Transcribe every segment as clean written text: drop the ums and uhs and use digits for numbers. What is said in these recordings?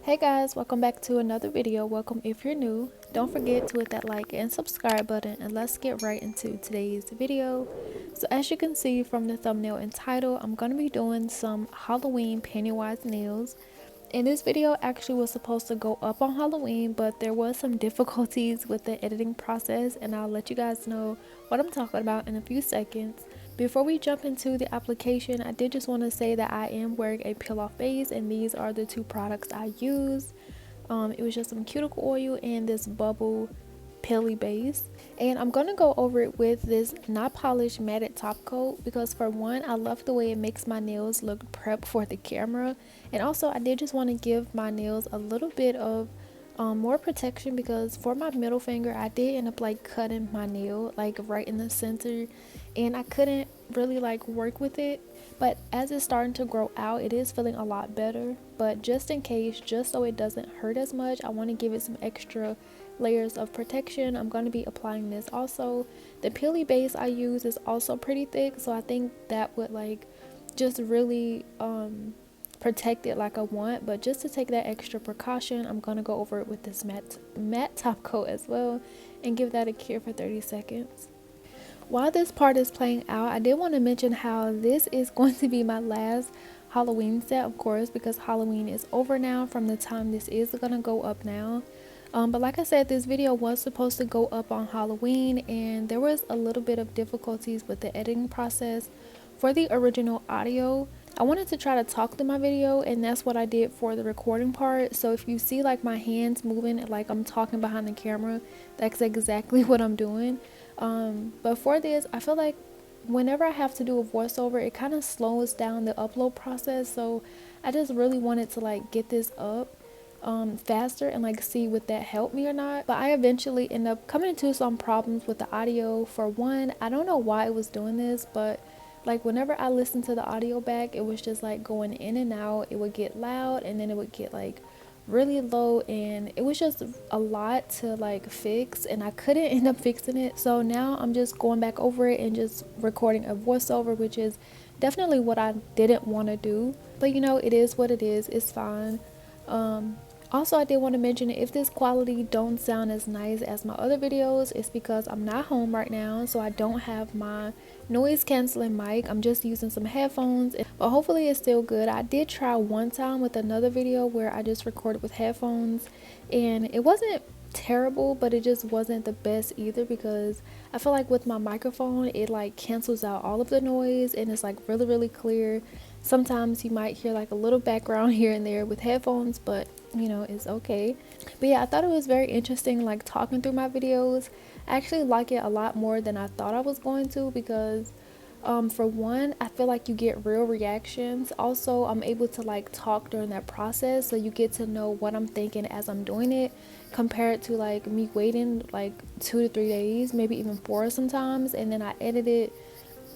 Hey guys, welcome back to another video. Welcome if you're new. Don't forget to hit that like and subscribe button, and let's get right into today's video. So as you can see from the thumbnail and title, I'm going to be doing some Halloween Pennywise nails. And this video actually was supposed to go up on Halloween, but there was some difficulties with the editing process, and I'll let you guys know what I'm talking about in a few seconds. Before we jump into the application, I did just want to say that I am wearing a peel off base, and these are the two products I used. It was just some cuticle oil and this bubble peely base, and I'm gonna go over it with this not polished matted top coat because for one, I love the way it makes my nails look prepped for the camera, and also I did just want to give my nails a little bit of more protection because for my middle finger I did end up like cutting my nail like right in the center, and I couldn't really like work with it. But as it's starting to grow out, it is feeling a lot better. But just in case, just so it doesn't hurt as much, I want to give it some extra layers of protection. I'm going to be applying this also. The peely base I use is also pretty thick, so I think that would like just really protect it like I want. But just to take that extra precaution, I'm going to go over it with this matte top coat as well and give that a cure for 30 seconds. While this part is playing out, I did want to mention how this is going to be my last Halloween set, of course, because Halloween is over now from the time this is going to go up now. But like I said, this video was supposed to go up on Halloween, and there was a little bit of difficulties with the editing process for the original audio. I wanted to try to talk through my video, and that's what I did for the recording part. So if you see like my hands moving like I'm talking behind the camera, that's exactly what I'm doing. But for this, I feel like whenever I have to do a voiceover, it kind of slows down the upload process. So I just really wanted to like get this up faster and like see would that help me or not. But I eventually end up coming into some problems with the audio. For one, I don't know why it was doing this, but like whenever I listened to the audio back, it was just like going in and out. It would get loud and then it would get like really low, and it was just a lot to like fix, and I couldn't end up fixing it. So now I'm just going back over it and just recording a voiceover, which is definitely what I didn't want to do, but you know, it is what it is. It's fine. Also, I did want to mention, if this quality don't sound as nice as my other videos, it's because I'm not home right now, so I don't have my noise canceling mic. I'm just using some headphones, but hopefully it's still good. I did try one time with another video where I just recorded with headphones, and it wasn't terrible, but it just wasn't the best either, because I feel like with my microphone it like cancels out all of the noise and it's like really clear. Sometimes you might hear like a little background here and there with headphones, but you know, it's okay. But yeah, I thought it was very interesting like talking through my videos. I actually like it a lot more than I thought I was going to, because for one, I feel like you get real reactions. Also, I'm able to like talk during that process, so you get to know what I'm thinking as I'm doing it, compared to like me waiting like 2 to 3 days, maybe even 4 sometimes, and then I edit it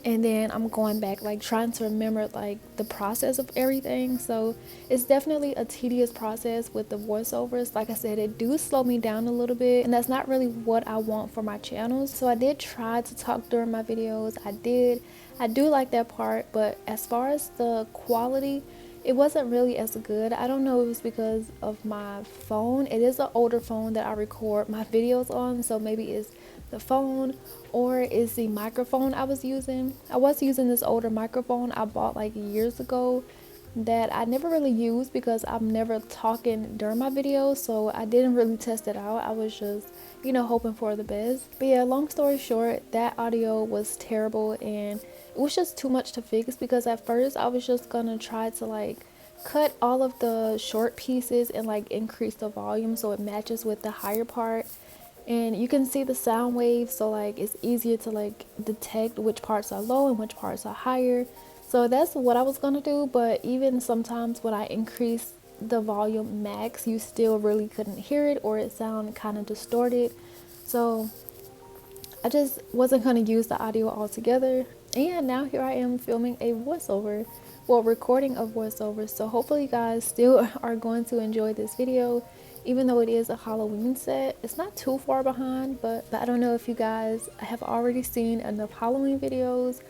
and then I'm going back like trying to remember like the process of everything. So it's definitely a tedious process with the voiceovers. Like I said, it do slow me down a little bit, and that's not really what I want for my channels. So I did try to talk during my videos. I do like that part, but as far as the quality, it wasn't really as good. I don't know if it's because of my phone. It is an older phone that I record my videos on, so maybe it's the phone or is the microphone I was using. I was using this older microphone I bought like years ago that I never really used because I'm never talking during my videos, so I didn't really test it out. I was just, you know, hoping for the best. But yeah, long story short, that audio was terrible, and it was just too much to fix, because at first I was just gonna try to like cut all of the short pieces and like increase the volume so it matches with the higher part, and you can see the sound waves, so like it's easier to like detect which parts are low and which parts are higher. So that's what I was gonna do, but even sometimes when I increase the volume max, you still really couldn't hear it, or it sounded kind of distorted. So I just wasn't gonna use the audio altogether. And yeah, now here I am filming a voiceover, well, recording a voiceover. So hopefully you guys still are going to enjoy this video, even though it is a Halloween set. It's not too far behind, but I don't know if you guys have already seen enough Halloween videos.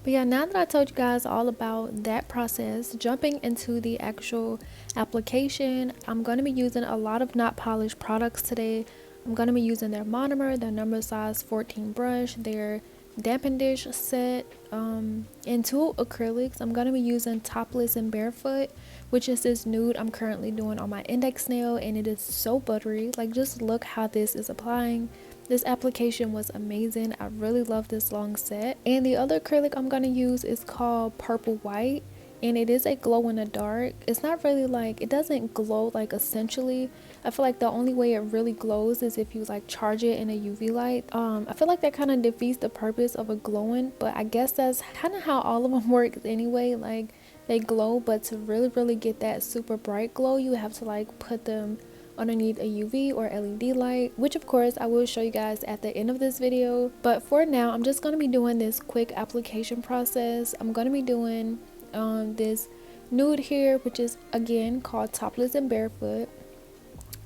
But yeah, now that I told you guys all about that process, jumping into the actual application, I'm going to be using a lot of not polished products today. I'm going to be using their monomer, their number size 14 brush, their dampen dish set, and 2 acrylics. I'm going to be using Topless and Barefoot, which is this nude I'm currently doing on my index nail, and it is so buttery. Like, just look how this is applying. This application was amazing. I really love this long set. And the other acrylic I'm going to use is called Purple White, and it is a glow in the dark. It's not really like, it doesn't glow like essentially. I feel like the only way it really glows is if you like charge it in a UV light. I feel like that kind of defeats the purpose of a glowing, but I guess that's kind of how all of them work anyway. Like, they glow, but to really get that super bright glow, you have to like put them underneath a UV or LED light, which of course I will show you guys at the end of this video. But for now, I'm just going to be doing this quick application process. I'm going to be doing this nude here, which is again called Topless and Barefoot.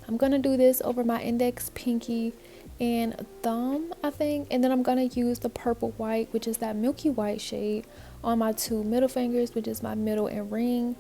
I'm going to do this over my index, pinky, and thumb, I think, and then I'm going to use the Purple White, which is that milky white shade, on my 2 middle fingers, which is my middle and ring.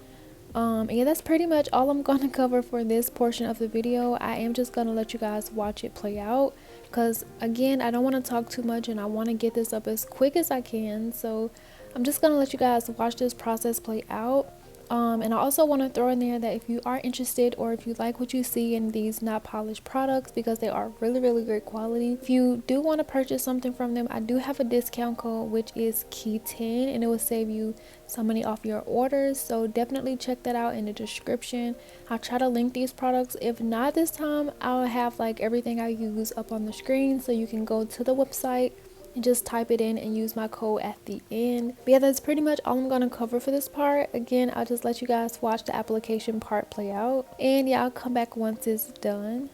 And yeah, that's pretty much all I'm gonna cover for this portion of the video. I am just gonna let you guys watch it play out, because again, I don't want to talk too much and I want to get this up as quick as I can. So I'm just gonna let you guys watch this process play out. And I also want to throw in there that if you are interested, or if you like what you see in these not polished products, because they are really great quality, if you do want to purchase something from them, I do have a discount code, which is key10, and it will save you some money off your orders. So definitely check that out in the description. I'll try to link these products. If not this time, I'll have like everything I use up on the screen, so you can go to the website and just type it in and use my code at the end. But yeah, that's pretty much all I'm going to cover for this part. Again, I'll just let you guys watch the application part play out, and yeah, I'll come back once it's done.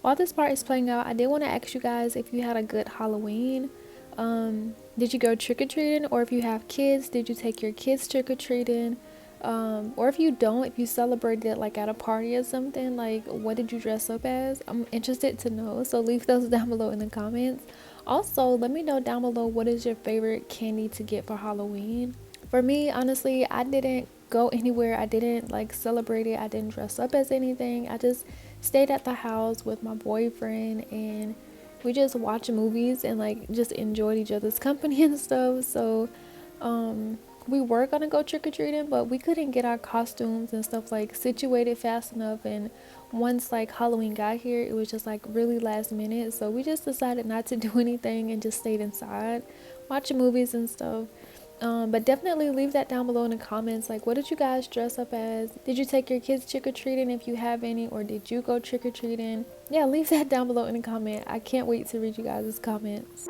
While this part is playing out, I did want to ask you guys if you had a good Halloween. Did you go trick-or-treating? Or if you have kids, did you take your kids trick-or-treating? Or if you don't, if you celebrated it like at a party or something, like what did you dress up as? I'm interested to know, so leave those down below in the comments. Also, let me know down below, what is your favorite candy to get for Halloween? For me, honestly, I didn't go anywhere. I didn't like celebrate it. I didn't dress up as anything. I just stayed at the house with my boyfriend, and we just watched movies and like just enjoyed each other's company and stuff. So we were gonna go trick-or-treating, but we couldn't get our costumes and stuff like situated fast enough, and once like Halloween got here, it was just like really last minute, so we just decided not to do anything and just stayed inside watching movies and stuff. But definitely leave that down below in the comments, like what did you guys dress up as? Did you take your kids trick-or-treating if you have any, or did you go trick-or-treating? Yeah, leave that down below in the comment. I can't wait to read you guys' comments.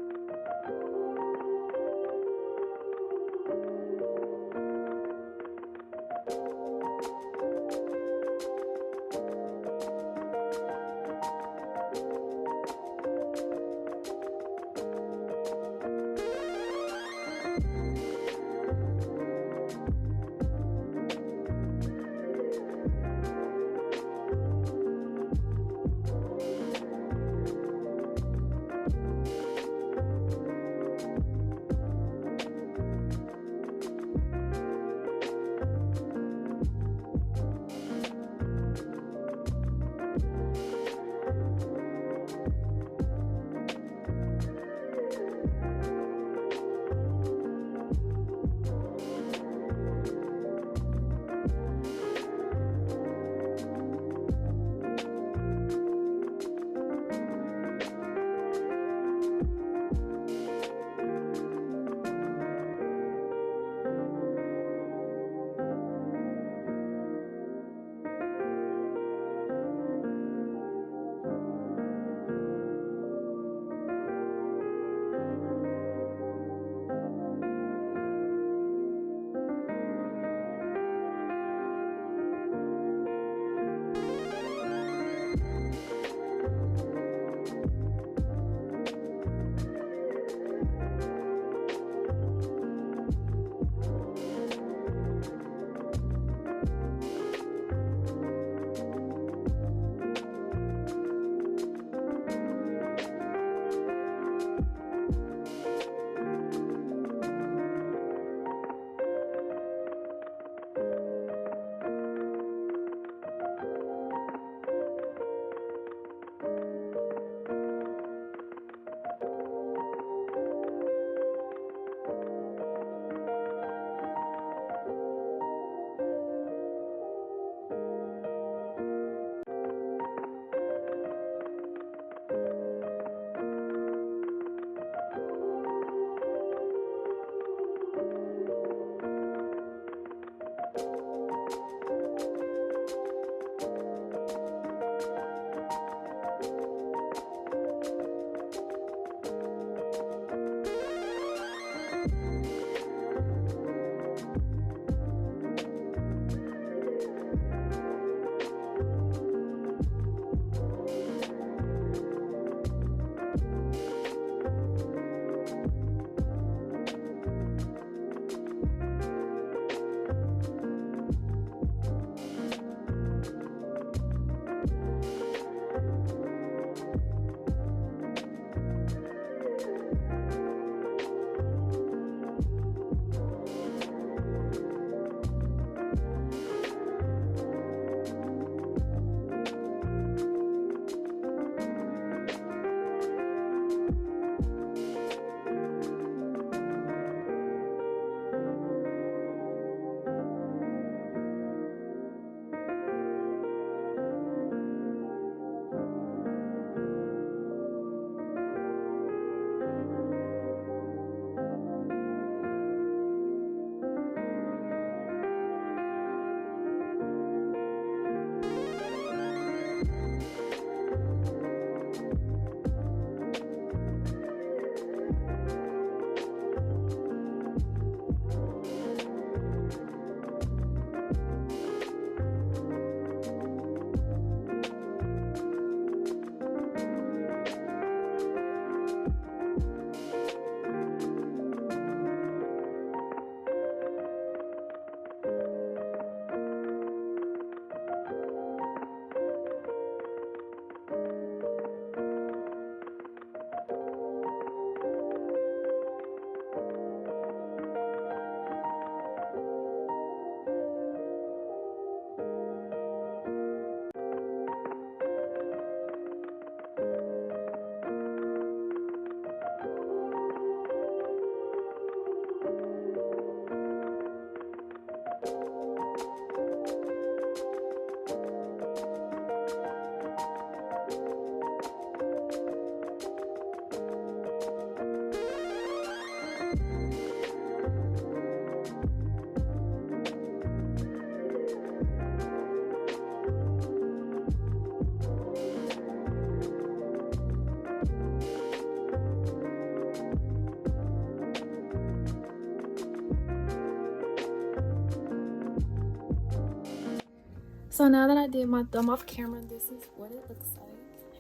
So now that I did my thumb off camera, this is what it looks like.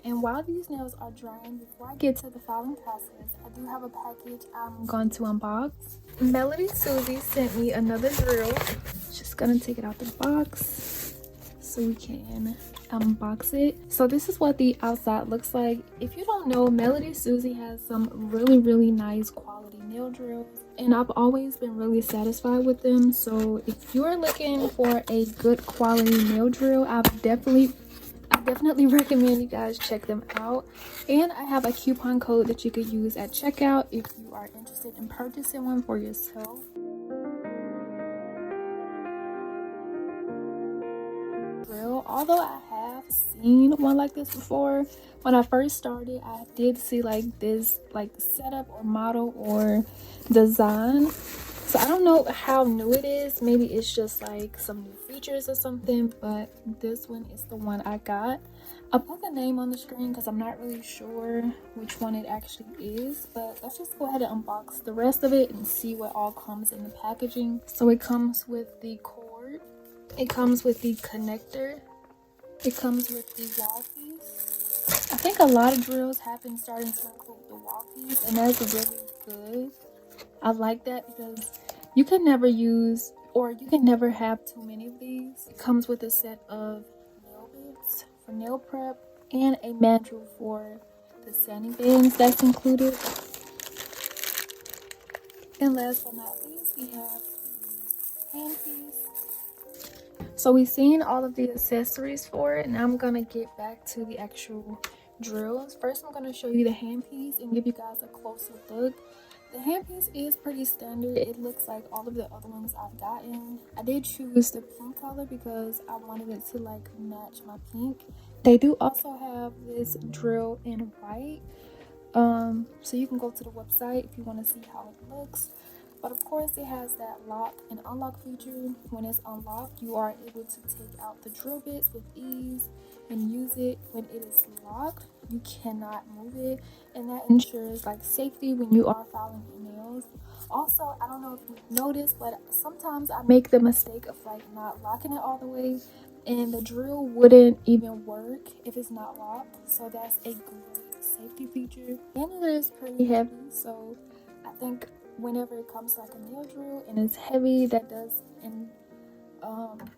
And while these nails are drying, before I get to the filing process, I do have a package I'm going to unbox. Melody Susie sent me another drill. Just gonna take it out the box so we can unbox it. So this is what the outside looks like. If you don't know, Melody Susie has some really nice quality nail drills, and I've always been really satisfied with them. So if you're looking for a good quality nail drill, I definitely recommend you guys check them out. And I have a coupon code that you could use at checkout if you are interested in purchasing one for yourself. Although I have seen one like this before, when I first started, I did see like this setup or model or design. So I don't know how new it is. Maybe it's just like some new features or something, but this one is the one I got. I'll put the name on the screen because I'm not really sure which one it actually is, but let's just go ahead and unbox the rest of it and see what all comes in the packaging. So it comes with the cord, it comes with the connector, it comes with the wall piece. I think a lot of drills have been starting to include the wall piece, and that's really good. I like that because you can never use, or you can never have too many of these. It comes with a set of nail bits for nail prep and a mandrel for the sanding bands that's included. And last but not least, we have the handpiece. So we've seen all of the accessories for it, and I'm gonna get back to the actual drills. First, I'm gonna show you the handpiece and give you guys a closer look. The handpiece is pretty standard. It looks like all of the other ones I've gotten. I did choose the pink color because I wanted it to like match my pink. They do also have this drill in white. So you can go to the website if you want to see how it looks. But of course, it has that lock and unlock feature. When it's unlocked, you are able to take out the drill bits with ease and use it. When it is locked, you cannot move it, and that ensures like safety when you are filing your nails. Also, I don't know if you've noticed, but sometimes I make the mistake of like not locking it all the way, and the drill wouldn't even work if it's not locked. So that's a great safety feature, and it is pretty heavy. So I think whenever it comes to like a nail drill and it's heavy, that does, and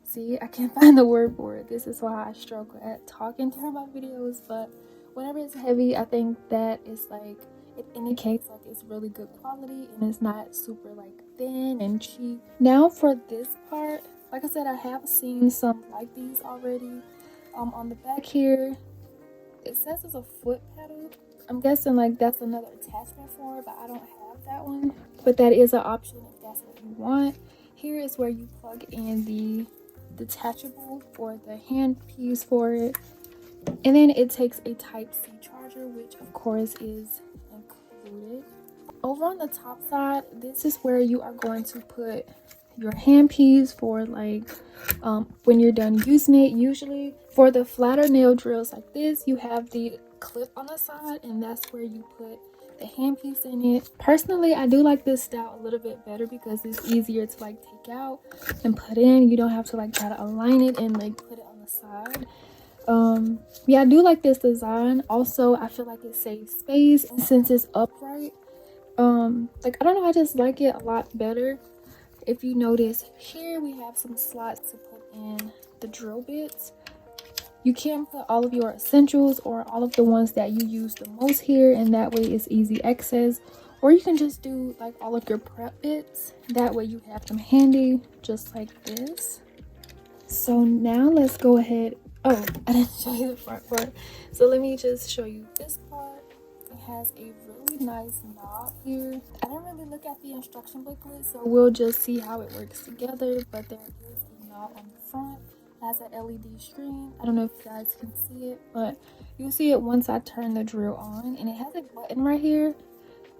see, I can't find the word for it. This is why I struggle at talking during my videos. But whenever it's heavy, I think that is like, it indicates like it's really good quality and it's not super like thin and cheap. Now for this part, like I said, I have seen some like these already. On the back here, it says it's a foot pedal. I'm guessing like that's another attachment for it, but I don't have that one. But that is an option if that's what you want. Here is where you plug in the detachable for the hand piece for it. And then it takes a Type-C charger, which of course is included. Over on the top side, this is where you are going to put your hand piece for like when you're done using it. Usually for the flatter nail drills like this, you have the clip on the side, and that's where you put the hand piece in it. Personally, I do like this style a little bit better because it's easier to like take out and put in. You don't have to like try to align it and like put it on the side. Yeah, I do like this design. Also, I feel like it saves space, and since it's upright, like I don't know, I just like it a lot better. If you notice here, we have some slots to put in the drill bits. You can put all of your essentials or all of the ones that you use the most here, and that way it's easy access. Or you can just do like all of your prep bits. That way you have them handy, just like this. So now let's go ahead. Oh, I didn't show you the front part. So let me just show you this part. It has a really nice knob here. I didn't really look at the instruction booklet, so we'll just see how it works together. But there is a knob on the front. Has an LED screen. I don't know if you guys can see it, but you'll see it once I turn the drill on. And it has a button right here.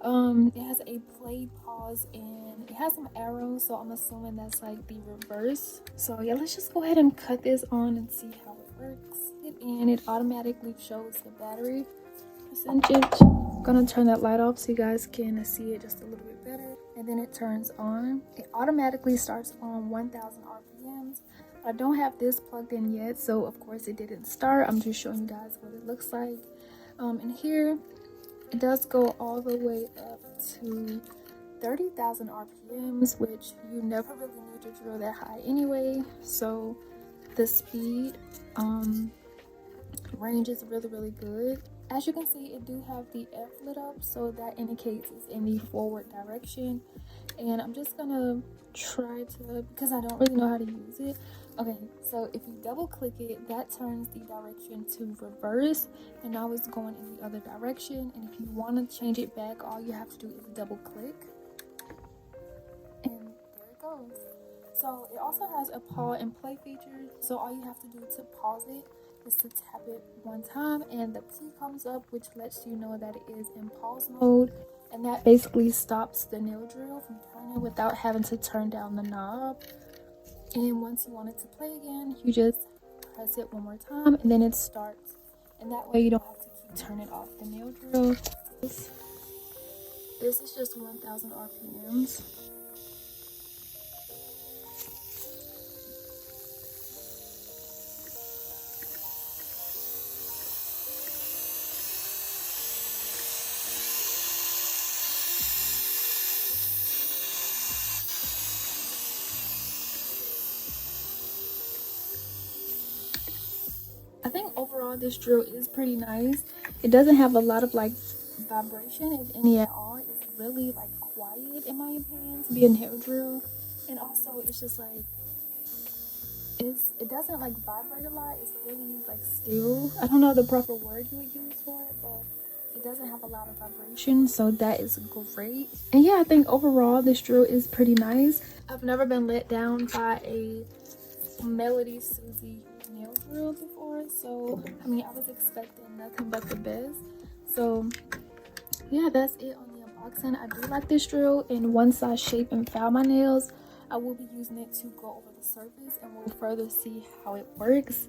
It has a play, pause, and it has some arrows, so I'm assuming that's like the reverse. So yeah, let's just go ahead and cut this on and see how it works. And it automatically shows the battery percentage. I'm gonna turn that light off so you guys can see it just a little bit better. And then it turns on. It automatically starts on 1000 RPMs. I don't have this plugged in yet, so of course it didn't start. I'm just showing you guys what it looks like. And here it does go all the way up to 30,000 RPMs, which you never really need to drill that high anyway. So the speed range is really good. As you can see, it do have the F lit up, so that indicates it's in the forward direction. And I'm just gonna try to, because I don't really know how to use it. Okay, so if you double click it, that turns the direction to reverse, and now it's going in the other direction. And if you want to change it back, all you have to do is double click, and there it goes. So it also has a pause and play feature, so all you have to do to pause it is to tap it one time, and the P comes up, which lets you know that it is in pause mode, and that basically stops the nail drill from turning without having to turn down the knob. And once you want it to play again, you just press it one more time, and then it starts, and that way you don't have to keep turning off the nail drill. This is just 1000 RPMs. I think overall this drill is pretty nice. It doesn't have a lot of like vibration, if any at all. It's really like quiet in my opinion to be a nail drill, and also it's just like it doesn't like vibrate a lot. It's really like still. I don't know the proper word you would use for it, but it doesn't have a lot of vibration, so that is great. And yeah, I think overall this drill is pretty nice. I've never been let down by a 𝚙𝚘𝚘𝚍𝚞 nail drill before, so I mean I was expecting nothing but the best. So yeah, that's it on the unboxing. I do like this drill, and once I shape and file my nails, I will be using it to go over the surface, and we'll further see how it works.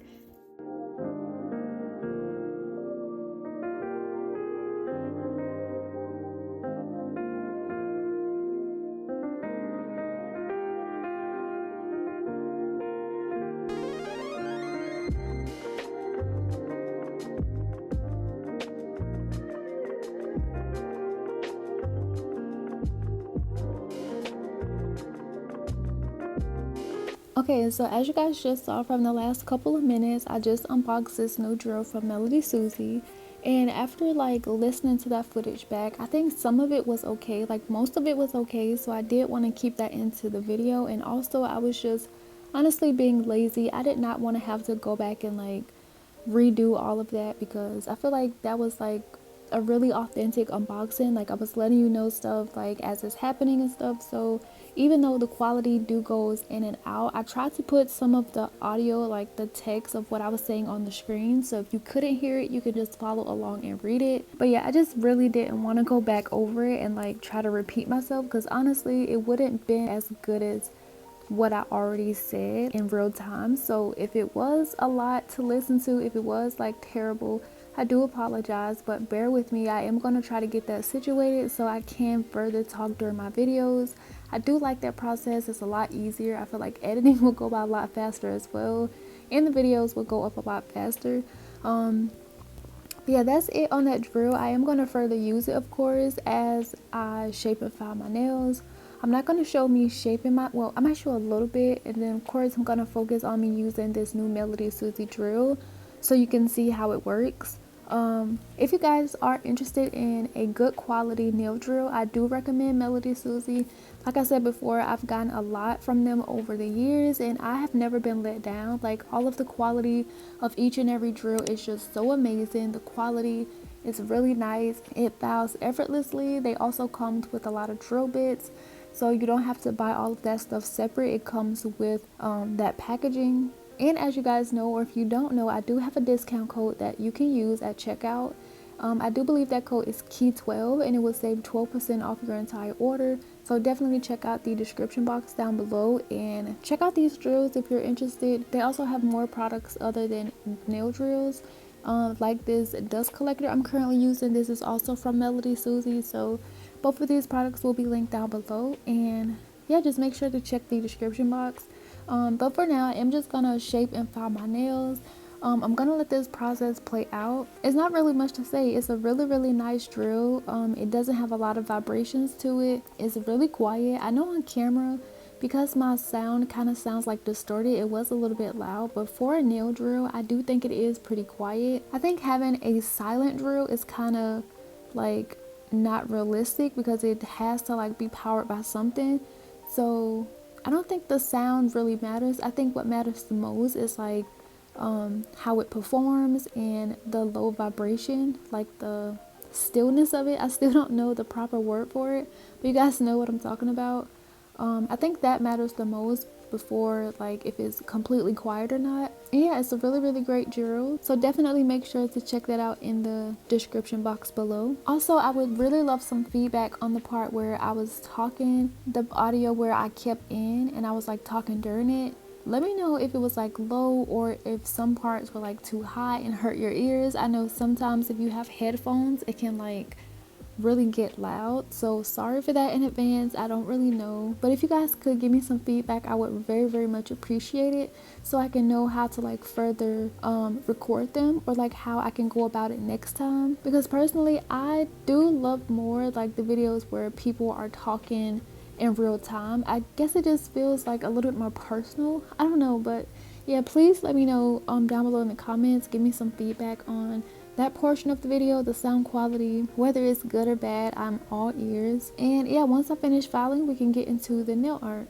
Okay, so as you guys just saw from the last couple of minutes, I just unboxed this new drill from 𝚙𝚘𝚘𝚍𝚞, and after like listening to that footage back, I think some of it was okay, like most of it was okay, so I did want to keep that into the video. And also I was just honestly being lazy. I did not want to have to go back and like redo all of that, because I feel like that was like a really authentic unboxing. Like I was letting you know stuff like as it's happening and stuff. So even though the quality do goes in and out, I tried to put some of the audio, like the text of what I was saying on the screen, so if you couldn't hear it, you could just follow along and read it. But yeah, I just really didn't want to go back over it and like try to repeat myself, because honestly it wouldn't been as good as what I already said in real time. So if it was a lot to listen to, if it was like terrible, I do apologize, but bear with me. I am going to try to get that situated so I can further talk during my videos. I do like that process. It's a lot easier. I feel like editing will go by a lot faster as well, and the videos will go up a lot faster. But yeah, that's it on that drill. I am going to further use it, of course, as I shape and file my nails. I'm not going to show me shaping my, well, I might show a little bit, and then of course I'm going to focus on me using this new 𝚙𝚘𝚘𝚍𝚞 drill so you can see how it works. If you guys are interested in a good quality nail drill, I do recommend 𝚙𝚘𝚘𝚍𝚞. Like I said before, I've gotten a lot from them over the years, and I have never been let down. Like all of the quality of each and every drill is just so amazing. The quality is really nice. It files effortlessly. They also come with a lot of drill bits, so you don't have to buy all of that stuff separate. It comes with that packaging. And as you guys know, or if you don't know, I do have a discount code that you can use at checkout. I do believe that code is KEY12, and it will save 12% off your entire order. So definitely check out the description box down below and check out these drills if you're interested. They also have more products other than nail drills, like this dust collector I'm currently using. This is also from 𝚙𝚘𝚘𝚍𝚞, so both of these products will be linked down below. And yeah, just make sure to check the description box. But for now, I'm just gonna shape and file my nails. I'm gonna let this process play out. It's not really much to say. It's a really nice drill. It doesn't have a lot of vibrations to it. It's really quiet. I know on camera, because my sound kind of sounds like distorted, it was a little bit loud, but for a nail drill, I do think it is pretty quiet. I think having a silent drill is kind of like not realistic because it has to like be powered by something. So I don't think the sound really matters. I think what matters the most is like how it performs and the low vibration, like the stillness of it. I still don't know the proper word for it, but you guys know what I'm talking about. I think that matters the most before like if it's completely quiet or not. And yeah, it's a really great drill, so definitely make sure to check that out in the description box below. Also, I would really love some feedback on the part where I was talking, the audio where I kept in and I was like talking during it. Let me know if it was like low or if some parts were like too high and hurt your ears. I know sometimes if you have headphones it can like really get loud, so sorry for that in advance. I don't really know, but if you guys could give me some feedback, I would very much appreciate it, so I can know how to like further record them, or like how I can go about it next time. Because personally, I do love more like the videos where people are talking in real time. I guess it just feels like a little bit more personal. I don't know, but yeah, please let me know down below in the comments. Give me some feedback on that portion of the video, the sound quality, whether it's good or bad. I'm all ears. And yeah, once I finish filing, we can get into the nail art.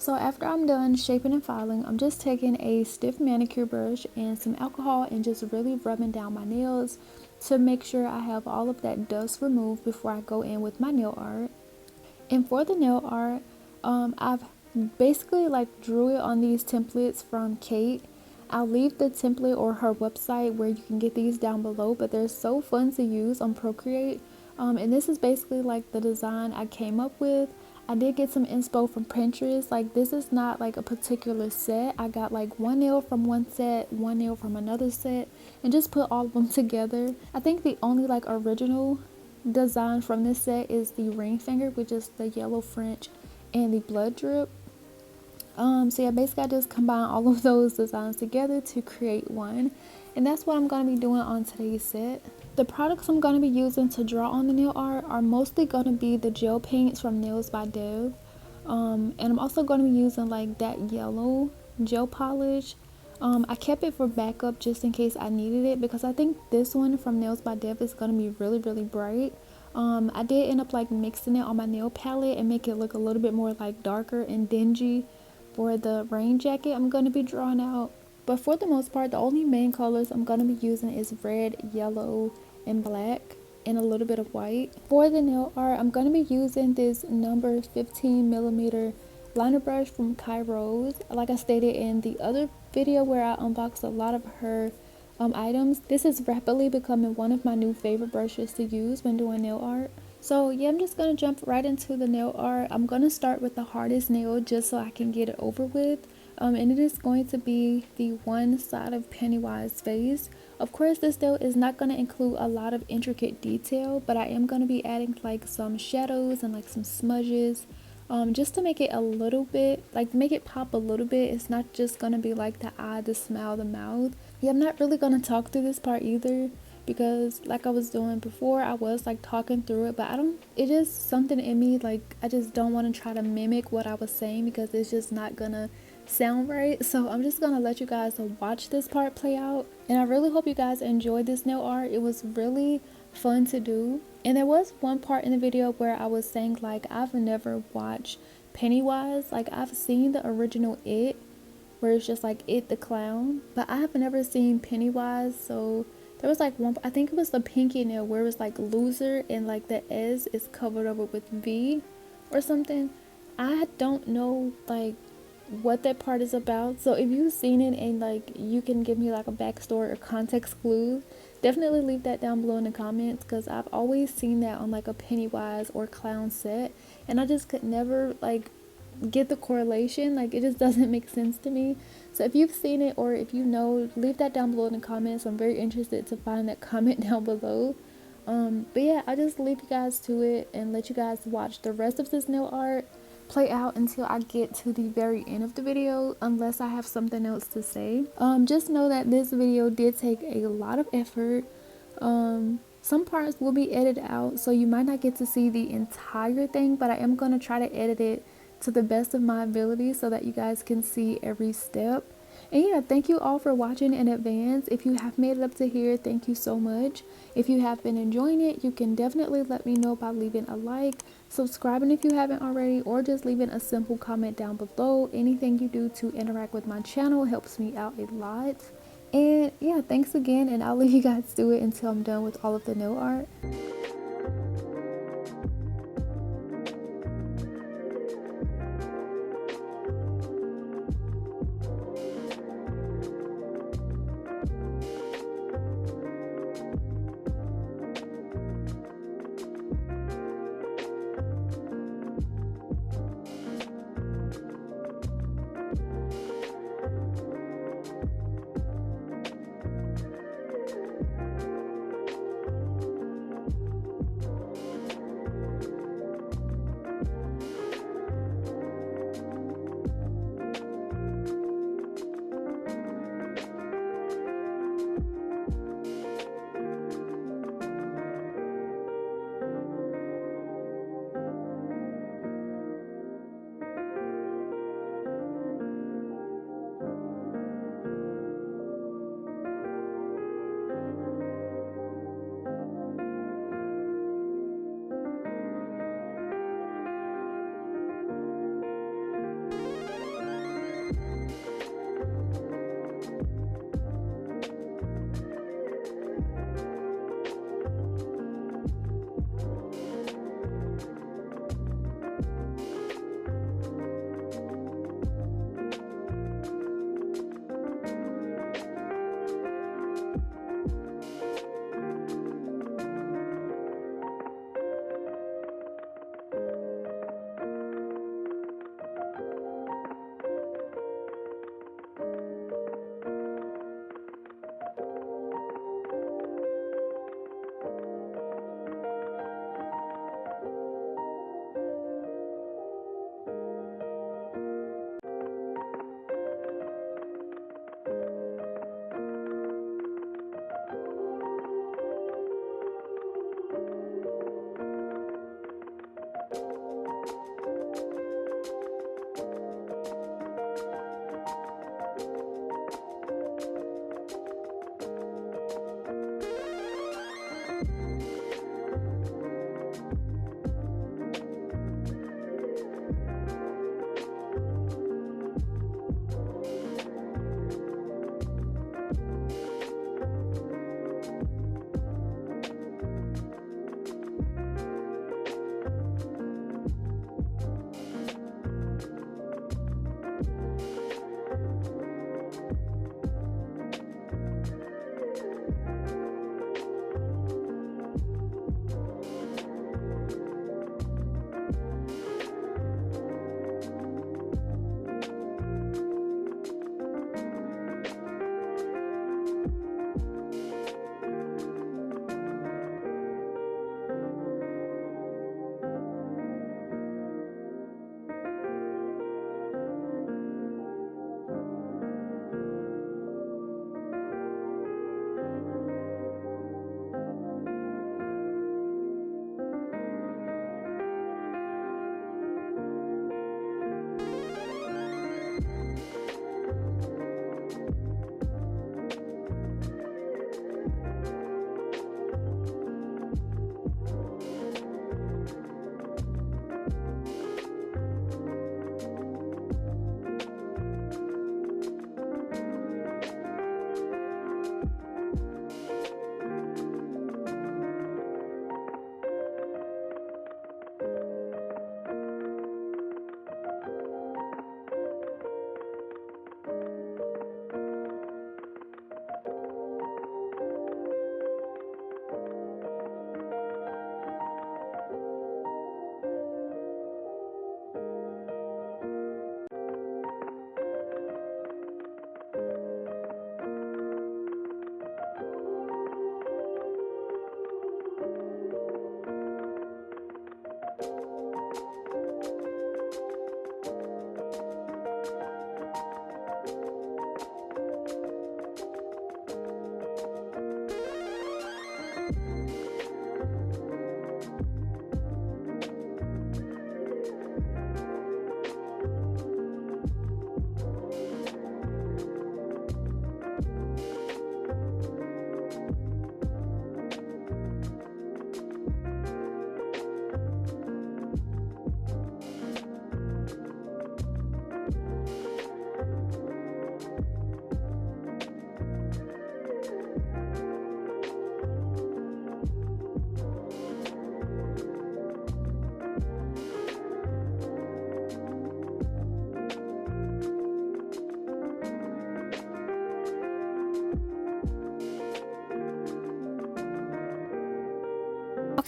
So after I'm done shaping and filing, I'm just taking a stiff manicure brush and some alcohol and just really rubbing down my nails to make sure I have all of that dust removed before I go in with my nail art. And for the nail art, I've basically like drew it on these templates from Kate. I'll leave the template or her website where you can get these down below, but they're so fun to use on Procreate. And this is basically like the design I came up with. I did get some inspo from Pinterest. Like, this is not like a particular set. I got like one nail from one set, one nail from another set, and just put all of them together. I think the only like original design from this set is the ring finger, which is the yellow French and the blood drip. So yeah, basically I just combine all of those designs together to create one, and that's what I'm going to be doing on today's set. The products I'm going to be using to draw on the nail art are mostly going to be the gel paints from Nails by Dev, and I'm also going to be using like that yellow gel polish. I kept it for backup just in case I needed it, because I think this one from Nails by Dev is going to be really bright. I did end up like mixing it on my nail palette and make it look a little bit more like darker and dingy, for the rain jacket I'm going to be drawing out. But for the most part, the only main colors I'm going to be using is red, yellow, and black, and a little bit of white. For the nail art, I'm going to be using this number 15mm liner brush from Kairos. Like I stated in the other video where I unboxed a lot of her items, this is rapidly becoming one of my new favorite brushes to use when doing nail art. So yeah, I'm just going to jump right into the nail art. I'm going to start with the hardest nail just so I can get it over with. And it is going to be the one side of Pennywise's face. Of course, this nail is not going to include a lot of intricate detail, but I am going to be adding like some shadows and like some smudges, just to make it a little bit, like make it pop a little bit. It's not just going to be like the eye, the smile, the mouth. Yeah, I'm not really going to talk through this part either, because like I was doing before, I was like talking through it, but it is something in me, like I just don't want to try to mimic what I was saying because it's just not gonna sound right. So I'm just gonna let you guys watch this part play out, and I really hope you guys enjoyed this nail art. It was really fun to do. And there was one part in the video where I was saying like I've never watched Pennywise. Like I've seen the original It, where it's just like It the clown, but I have never seen Pennywise. So there was like one, I think it was the pinky nail where it was like loser and like the S is covered over with V or something. I don't know like what that part is about. So if you've seen it and like you can give me like a backstory or context clue, definitely leave that down below in the comments, because I've always seen that on like a Pennywise or clown set and I just could never like get the correlation. Like it just doesn't make sense to me. So if you've seen it or if you know, leave that down below in the comments. I'm very interested to find that comment down below. But yeah, I'll just leave you guys to it and let you guys watch the rest of this nail art play out until I get to the very end of the video, unless I have something else to say. Just know that this video did take a lot of effort. Some parts will be edited out, so you might not get to see the entire thing, but I am going to try to edit it to the best of my ability so that you guys can see every step. And yeah, thank you all for watching in advance. If you have made it up to here, thank you so much. If you have been enjoying it, you can definitely let me know by leaving a like, subscribing if you haven't already, or just leaving a simple comment down below. Anything you do to interact with my channel helps me out a lot. And yeah, thanks again, and I'll leave you guys to it until I'm done with all of the nail art.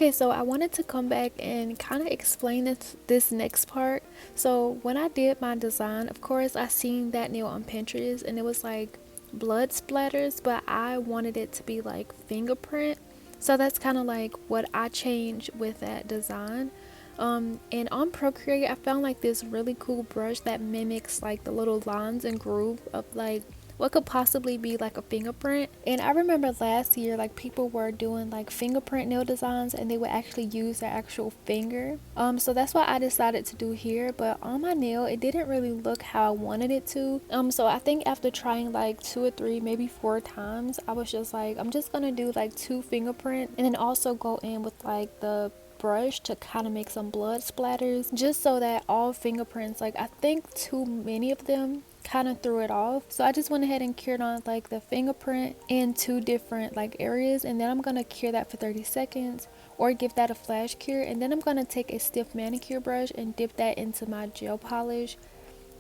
Okay, so I wanted to come back and kind of explain this next part. So when I did my design, of course I seen that nail on Pinterest and it was like blood splatters, but I wanted it to be like fingerprint. So that's kind of like what I changed with that design. And on Procreate I found like this really cool brush that mimics like the little lines and groove of like what could possibly be like a fingerprint. And I remember last year like people were doing like fingerprint nail designs and they would actually use their actual finger. So that's what I decided to do here, but on my nail it didn't really look how I wanted it to. So I think after trying like 2 or 3 maybe 4 times, I was just like, I'm just gonna do like 2 fingerprint and then also go in with like the brush to kind of make some blood splatters, just so that all fingerprints, like I think too many of them kind of threw it off. So I just went ahead and cured on like the fingerprint in 2 different like areas, and then I'm gonna cure that for 30 seconds or give that a flash cure, and then I'm gonna take a stiff manicure brush and dip that into my gel polish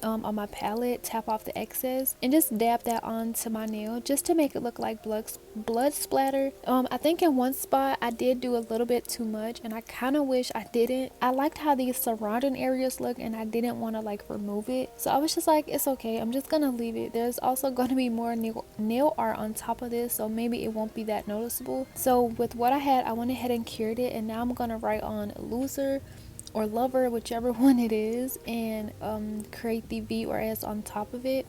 on my palette, tap off the excess and just dab that onto my nail just to make it look like blood splatter. I think in one spot I did do a little bit too much and I kind of wish I didn't. I liked how these surrounding areas look and I didn't want to like remove it, so I was just like, it's okay, I'm just gonna leave it. There's also going to be more nail art on top of this, so maybe it won't be that noticeable. So with what I had, I went ahead and cured it, and now I'm gonna write on loser or lover, whichever one it is, and create the V or S on top of it.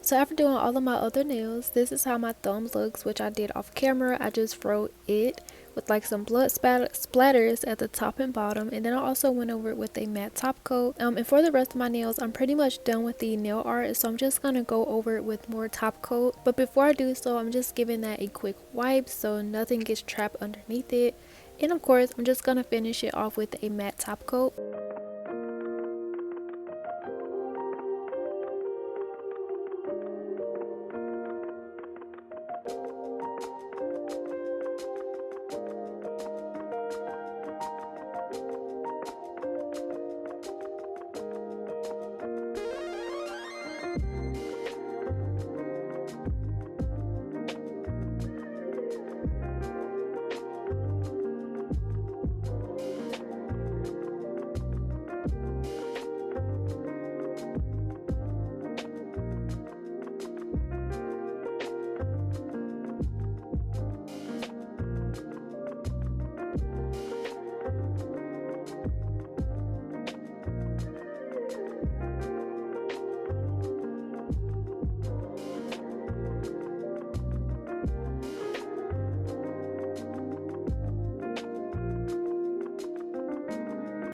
So after doing all of my other nails, this is how my thumbs looks, which I did off camera. I just wrote it with like some blood splatters at the top and bottom, and then I also went over it with a matte top coat. And for the rest of my nails, I'm pretty much done with the nail art, so I'm just gonna go over it with more top coat. But before I do so, I'm just giving that a quick wipe so nothing gets trapped underneath it. And of course, I'm just gonna finish it off with a matte top coat.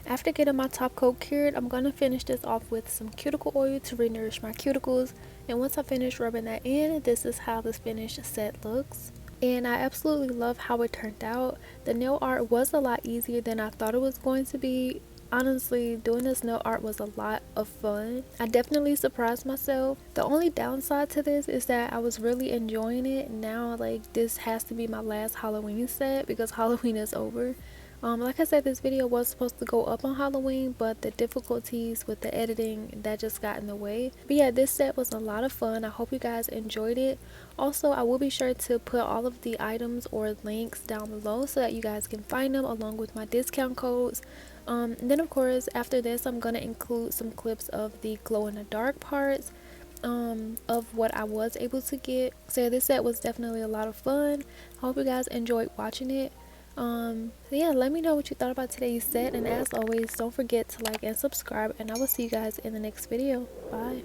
After getting my top coat cured, I'm going to finish this off with some cuticle oil to re-nourish my cuticles. And once I finish rubbing that in, this is how this finished set looks. And I absolutely love how it turned out. The nail art was a lot easier than I thought it was going to be. Honestly, doing this nail art was a lot of fun. I definitely surprised myself. The only downside to this is that I was really enjoying it. Now, like, this has to be my last Halloween set because Halloween is over. Like I said, this video was supposed to go up on Halloween, but the difficulties with the editing, that just got in the way. But yeah, this set was a lot of fun. I hope you guys enjoyed it. Also, I will be sure to put all of the items or links down below so that you guys can find them along with my discount codes. And then of course, after this, I'm going to include some clips of the glow in the dark parts of what I was able to get. So yeah, this set was definitely a lot of fun. I hope you guys enjoyed watching it. Yeah, let me know what you thought about today's set, and as always, don't forget to like and subscribe, and I will see you guys in the next video. Bye.